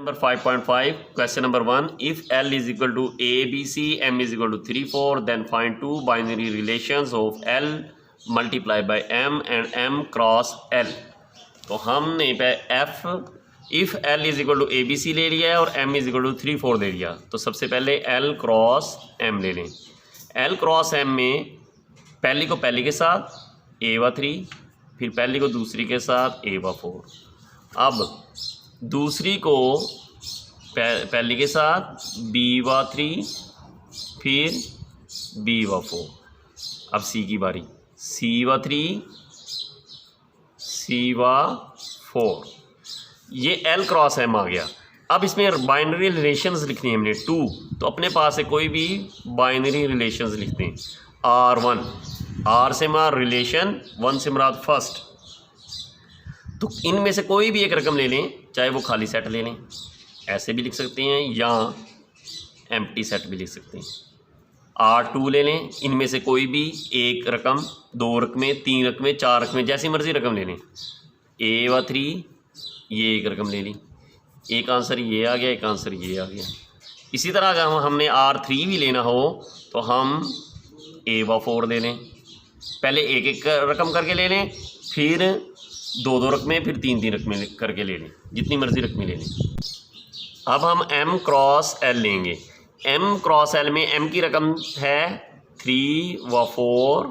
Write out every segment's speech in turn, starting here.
Number 5.5 question number 1 if L is equal to ABC M is equal to 3 4 then find two binary relations of L multiply by M and M cross L। तो हमने पे F if L is equal to ABC ले लिया है और M is equal to 3 4 ले लिया। तो सबसे पहले L क्रॉस M ले लें। L क्रॉस M में पहली को पहली के साथ A/3, फिर पहली को दूसरी के साथ A/4। अब दूसरी को पहली के साथ B/3, फिर B/4। अब C की बारी, C/3, C/4। ये L क्रॉस M आ गया। अब इसमें बाइनरी रिलेशंस लिखनी है हमने 2, तो अपने पास है कोई भी बाइनरी रिलेशंस लिखते हैं। R1, R से मराद रिलेशन, 1 से मराद फर्स्ट। तो इनमें से कोई भी एक रकम ले लें, चाहे वो खाली सेट ले लें, ऐसे भी लिख सकते हैं, या एम्प्टी सेट भी लिख सकते हैं। R2 ले लें, इनमें से कोई भी एक रकम, 2 रकमें, 3 रकमें, 4 रकमें, जैसी मर्ज़ी रकम ले लें। A/3 ये एक रकम ले ली, एक आंसर ये आ गया, एक आंसर ये आ गया। इसी तरह अगर हमने R3 भी लेना हो तो हम A/4 ले लें। पहले एक एक रकम करके ले लें, फिर 2 रकमें, फिर 3 रकमें करके ले लें, जितनी मर्ज़ी रकमें ले लें। अब हम M क्रॉस L लेंगे। M क्रॉस L में M की रकम है 3/4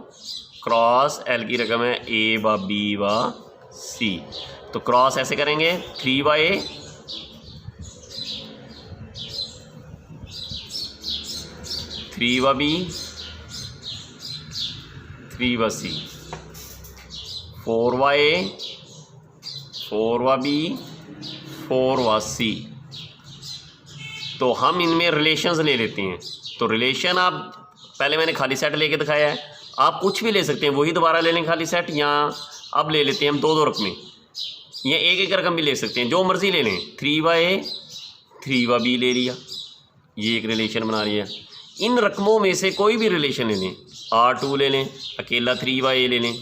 क्रॉस L की रकम है A/B/C। तो क्रॉस ऐसे करेंगे, 3/A, 3/B, 3/C, 4/A, 4/B, 4/C। तो हम इनमें रिलेशंस ले लेते हैं। तो रिलेशन आप पहले मैंने खाली सेट लेके दिखाया है, आप कुछ भी ले सकते हैं, वही दोबारा ले लें खाली सेट, या अब ले लेते हैं हम 2 रकमें, या एक एक रकम भी ले सकते हैं, जो मर्ज़ी ले लें। 3/A, 3/B ले लिया, ये एक रिलेशन बना लिया। इन रकमों में से कोई भी रिलेशन ले लें। R2 ले लें, अकेला 3/A ले लें,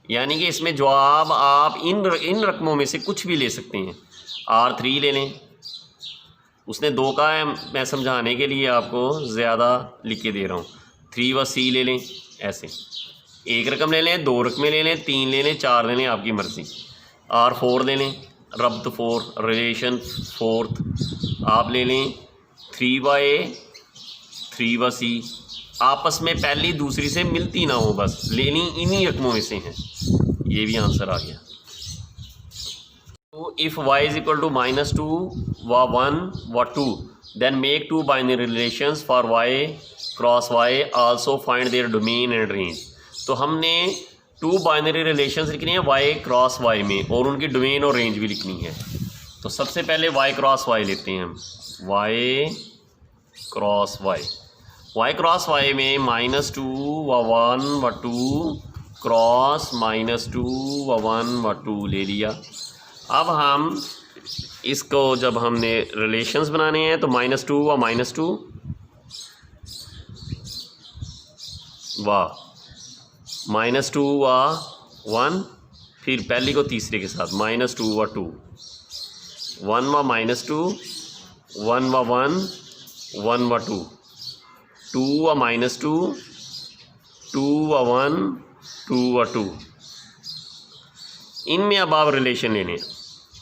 यानी कि इसमें जवाब आप इन रकमों में से कुछ भी ले सकते हैं। R3 ले लें, उसने 2 का है, मैं समझाने के लिए आपको ज़्यादा लिख के दे रहा हूँ। 3/C ले लें, ऐसे एक रकम ले लें, 2 रकमें ले लें, 3 ले लें, 4 ले लें, आपकी मर्ज़ी। R4 ले लें, रब्त 4, रिलेशन 4th आप ले लें। 3/A, 3/C आपस में पहली दूसरी से मिलती ना हो, बस लेनी इन्हीं रकमों में से हैं। ये भी आंसर आ गया। तो if y is equal to -2 व 1 व 2 then make 2 binary relations for y cross y, also find their domain and range. तो हमने 2 बाइनरी रिलेशंस लिखनी है y क्रॉस y में, और उनकी डोमेन और रेंज भी लिखनी है। तो सबसे पहले y क्रॉस y लेते हैं हम। y cross y, y cross y में -2 व 1 व 2 क्रॉस -2 व 1 व 2 ले लिया। अब हम इसको जब हमने रिलेशंस बनाने हैं तो -2 व -2 व -2 व 1, फिर पहली को तीसरे के साथ -2 व 2, 1 व -2, 1 व 1, 1 व 2, 2 व -2, 2 व 1, 2 व 2। इनमें अब आप रिलेशन ले लें।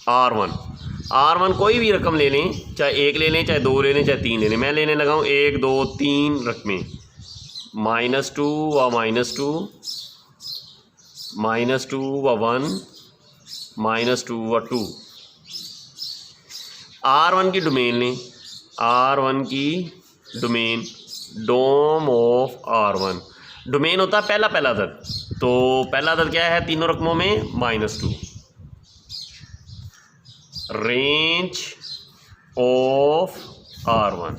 R1 कोई भी रकम ले लें, चाहे 1 ले लें, चाहे 2 ले लें, चाहे 3 ले लें। मैं लेने लगा हूँ 1 2 3 रकमें। -2 व -2, -2 व 1, -2 व 2। R1 की डोमेन लें। R1 की domain, dome of R1, domain होता है पहला अदद। तो पहला अदद क्या है तीनों रकमों में? -2। रेंज ऑफ R1,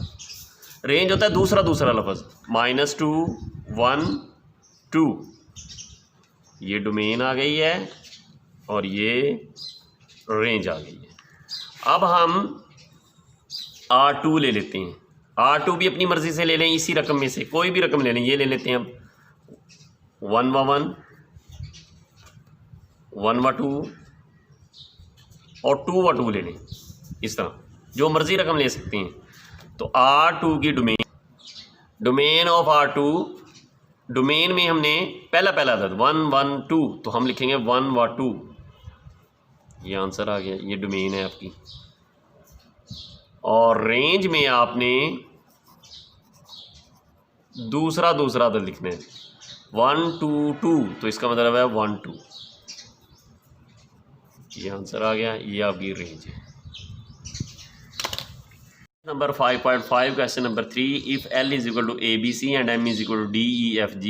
रेंज होता है दूसरा लफ्ज़। -2 1 2, ये डोमेन आ गई है और ये रेंज आ गई है। अब हम R2 ले लेते हैं। R2 भी अपनी मर्ज़ी से ले लें, इसी रकम में से कोई भी रकम ले लें। ये ले लेते हैं हम 1 व 1, 1 व 2 और 2 व 2 ले लें। इस तरह जो मर्ज़ी रकम ले सकते हैं। तो R2 की डोमेन ऑफ R2, डोमेन में हमने पहला अदद 1 1 2, तो हम लिखेंगे 1 व 2। ये आंसर आ गया, ये डोमेन है आपकी। और रेंज में आपने दूसरा अदद लिखना है 1 2 2, तो इसका मतलब है 1 2। ये आंसर आ गया, ये आपकी रेंज है। Number 5.5 question number 3, if L is equal to ABC and M is equal to DEFG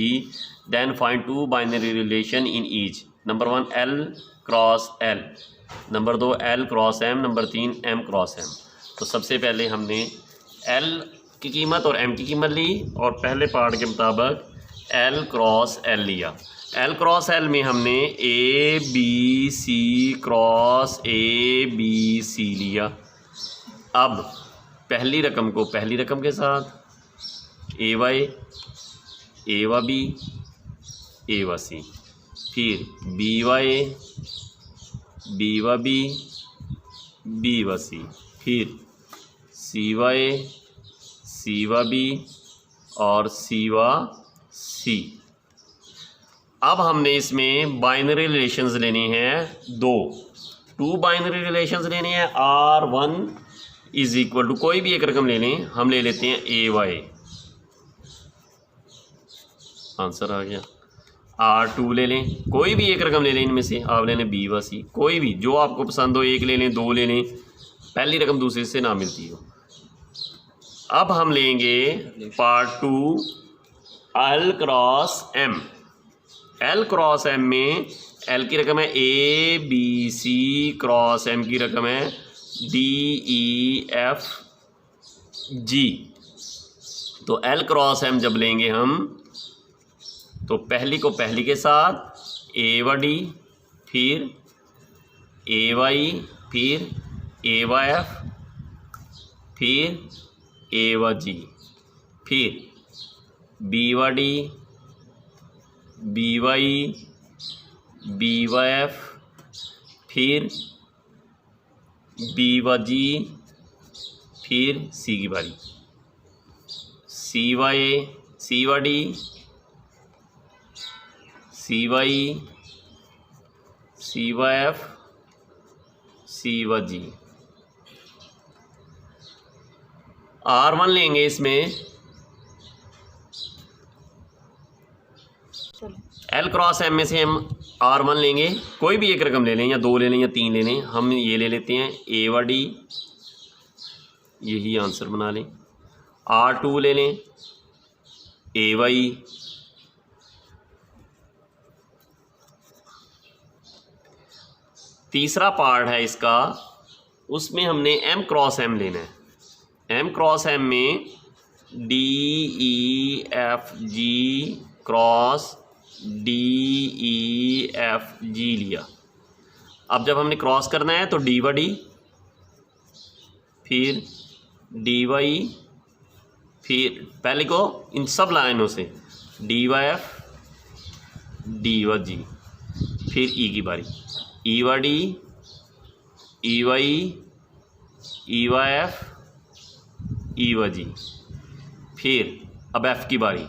then find 2 binary relation in each. Number 1 L cross L, number 2 L cross M, number 3 M cross M। तो सबसे पहले हमने L की कीमत और M की कीमत ली और पहले पार्ट के मुताबिक L क्रॉस L लिया। L क्रॉस L में हमने ABC क्रॉस ABC लिया। अब पहली रकम को पहली रकम के साथ AY, AY B, AY C, फिर BY, BY B, BY C, फिर CY, CY B और CY C। अब हमने इसमें बाइनरी रिलेशंस लेने हैं टू बाइनरी रिलेशंस लेने हैं। R1 इज़ इक्वल टू कोई भी एक रकम ले लें, हम ले लेते हैं AY, आंसर आ गया। R2 ले लें, कोई भी एक रकम ले लें, इनमें से आप ले लें BY C, कोई भी जो आपको पसंद हो, एक ले लें, दो ले लें, पहली रकम दूसरे से ना मिलती हो। अब हम लेंगे part 2 L cross M। L cross M में L की रकम है ABC क्रॉस M की रकम है DEFG। तो L क्रॉस M जब लेंगे हम, तो पहली को पहली के साथ AD, फिर AY, फिर AYF, फिर AYG, फिर BYD, BYE, BYF, फिर BYG, फिर C की बारी, CYA, CYD, CYE, CYF, CYG। R1 लेंगे इसमें L क्रॉस M में से हम R1 लेंगे, कोई भी एक रकम ले लें, या दो ले लें या तीन ले लें। हम ये ले लेते हैं AD, यही आंसर बना लें। R2 ले लें AY, तीसरा पार्ट है इसका, उसमें हमने M क्रॉस M लेना है। M क्रॉस M में DEFG क्रॉस DEFG लिया। अब जब हमने क्रॉस करना है तो DYD, फिर DYE, फिर पहले को इन सब लाइनों से DYF, DYG, फिर E की बारी EYD, EYE, EYF, EYG, फिर अब F की बारी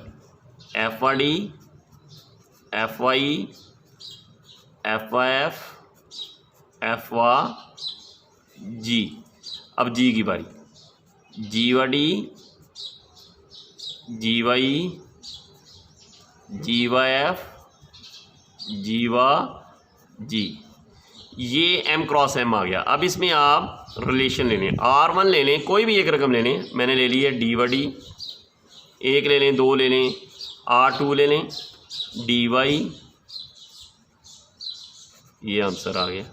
FYD, FYE, FYF, FYG। अब G की बारी GYD, GYE, GYF, GYG। ये M क्रॉस M आ गया। अब इसमें आप रिलेशन ले लें, R1 ले लें, कोई भी एक रकम ले लें, मैंने ले ली है DYD, एक ले लें, दो ले लें, R2 ले लें, DY, ये आंसर आ गया।